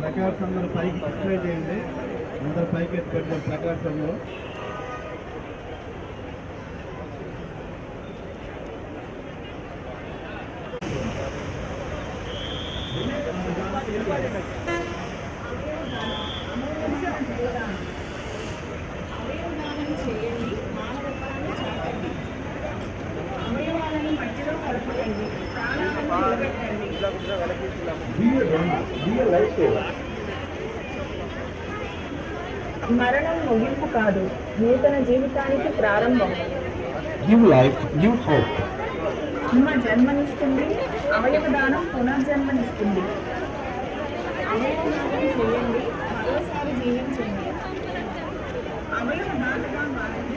Placards అందరూ పైకి display చేయండి. అందరూ పైకి ఎత్తి పెట్టిన ప్లకార్డ్స్ అందరూ. మరణం ముగింపు కాదు, నూతన జీవితానికి ప్రారంభం. Give life, give hope. అమ్మ జన్మనిస్తుంది, అవయవదానం పునర్జన్మనిస్తుంది. అవయవదానం చేయండి, మరోసారి జీవించండి. అవయవదాతగా మారండి.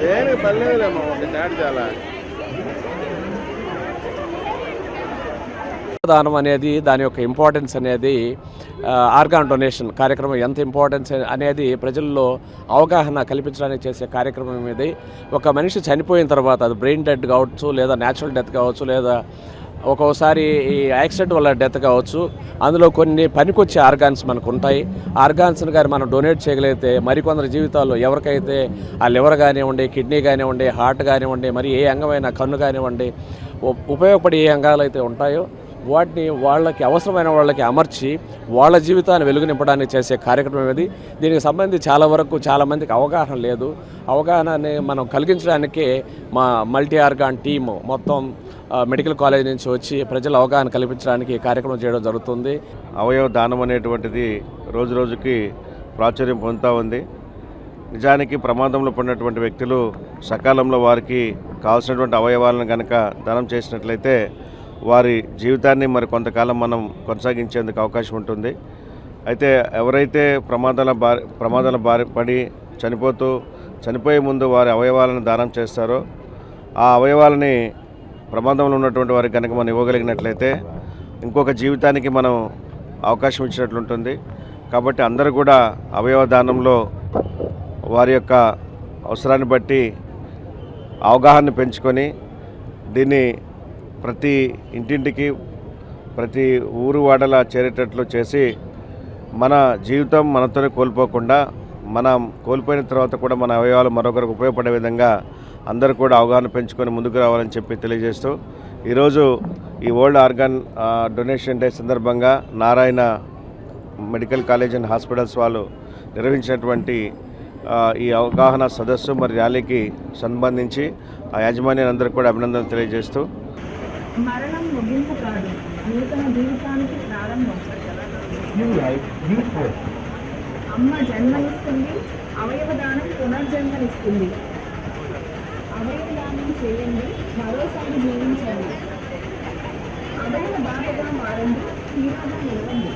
దేనికి పర్లేదులేమ్మా, ఒక చాట్ చాలా. దానం అనేది దాని యొక్క ఇంపార్టెన్స్ అనేది ఆర్గాన్ డొనేషన్ కార్యక్రమం ఎంత ఇంపార్టెన్స్ అనేది ప్రజల్లో అవగాహన కల్పించడానికి చేసే కార్యక్రమం ఇది. ఒక మనిషి చనిపోయిన తర్వాత అది బ్రెయిన్ డెత్ కావచ్చు, లేదా న్యాచురల్ డెత్ కావచ్చు, లేదా ఒక్కోసారి ఈ యాక్సిడెంట్ వల్ల డెత్ కావచ్చు. అందులో కొన్ని పనికొచ్చే ఆర్గాన్స్ మనకు ఉంటాయి. ఆర్గాన్స్ని కానీ మనం డొనేట్ చేయగలిగితే మరికొందరి జీవితాల్లో ఎవరికైతే ఆ లివర్ కానివ్వండి, కిడ్నీ కానివ్వండి, హార్ట్ కానివ్వండి, మరి ఏ అంగమైనా కన్ను కానివ్వండి, ఉపయోగపడే ఏ అంగాలు అయితే ఉంటాయో వాటిని వాళ్ళకి అవసరమైన వాళ్ళకి అమర్చి వాళ్ళ జీవితాన్ని వెలుగు నింపడానికి చేసే కార్యక్రమం ఇది. దీనికి సంబంధించి చాలామందికి అవగాహన లేదు. అవగాహనని మనం కలిగించడానికే మా మల్టీ ఆర్గాన్ టీము మొత్తం మెడికల్ కాలేజ్ నుంచి వచ్చి ప్రజల అవగాహన కల్పించడానికి కార్యక్రమం చేయడం జరుగుతుంది. అవయవ దానం అనేటువంటిది రోజు రోజుకి ప్రాచుర్యం పొందుతూ ఉంది. నిజానికి ప్రమాదంలో పడినటువంటి వ్యక్తులు సకాలంలో వారికి కావాల్సినటువంటి అవయవాలను కనుక దానం చేసినట్లయితే వారి జీవితాన్ని మరి కొంతకాలం మనం కొనసాగించేందుకు అవకాశం ఉంటుంది. అయితే ఎవరైతే ప్రమాదాల బారి పడి చనిపోయే ముందు వారి అవయవాలను దానం చేస్తారో ఆ అవయవాలని ప్రమాదంలో ఉన్నటువంటి వారికి కనుక మనం ఇవ్వగలిగినట్లయితే ఇంకొక జీవితానికి మనం అవకాశం ఇచ్చినట్లుంటుంది. కాబట్టి అందరూ కూడా అవయవ దానంలో వారి యొక్క అవసరాన్ని బట్టి అవగాహన పెంచుకొని దీన్ని ప్రతి ఇంటింటికి ప్రతి ఊరు వాడలా చేరేటట్లు చేసి మన జీవితం మనతోనే కోల్పోకుండా మనం కోల్పోయిన తర్వాత కూడా మన అవయవాలు మరొకరికి ఉపయోగపడే విధంగా అందరూ కూడా అవగాహన పెంచుకొని ముందుకు రావాలని చెప్పి తెలియజేస్తూ ఈరోజు ఈ వరల్డ్ ఆర్గాన్ డొనేషన్ డే సందర్భంగా Narayana medical college and hospitals వాళ్ళు నిర్వహించినటువంటి ఈ అవగాహన సదస్సు మరి ర్యాలీకి సంబంధించి ఆ యాజమాన్యాలందరూ కూడా అభినందనలు తెలియజేస్తూ మరణం ముగింపు కాదు, నూతన జీవితానికి ప్రారంభం. అమ్మ జన్మనిస్తుంది, అవయవదానం పునర్జన్మనిస్తుంది. అవయవదానం చేయండి, మరోసారి జీవించండి. అవయవ దాతగా మారండి, తీరాగా నిలవండి.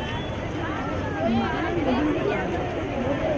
మరణం ముగింపు కాదు, నూతన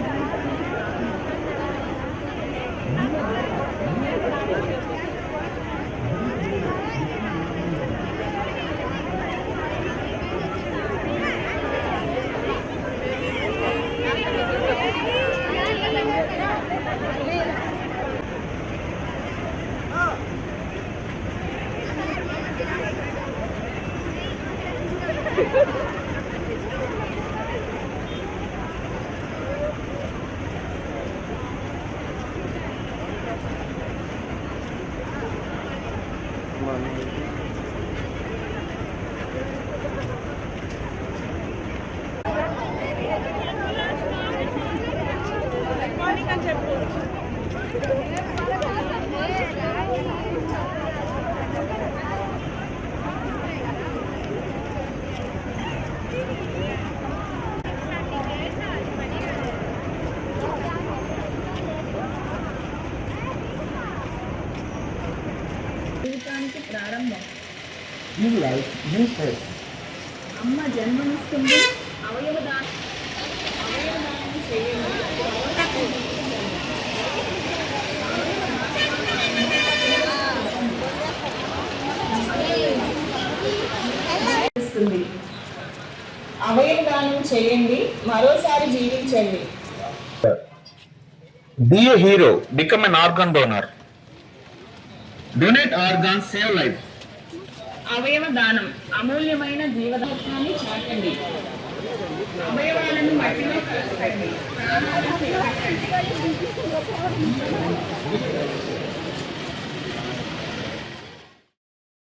జీవితానికి ప్రారంభం. అమ్మ జన్మనిస్తుంది, అవయవదానం చేయండి. అవయవ దానం చేయండి, మరోసారి జీవించండి. Be a hero. Become an organ donor. Donate organs, save life. అవయవ దానం అమూల్యమైన జీవదాన్ని చాటండి. అవయవాలను మట్టిలో కలపండి. ప్రాణాలను నిలబెట్టండి.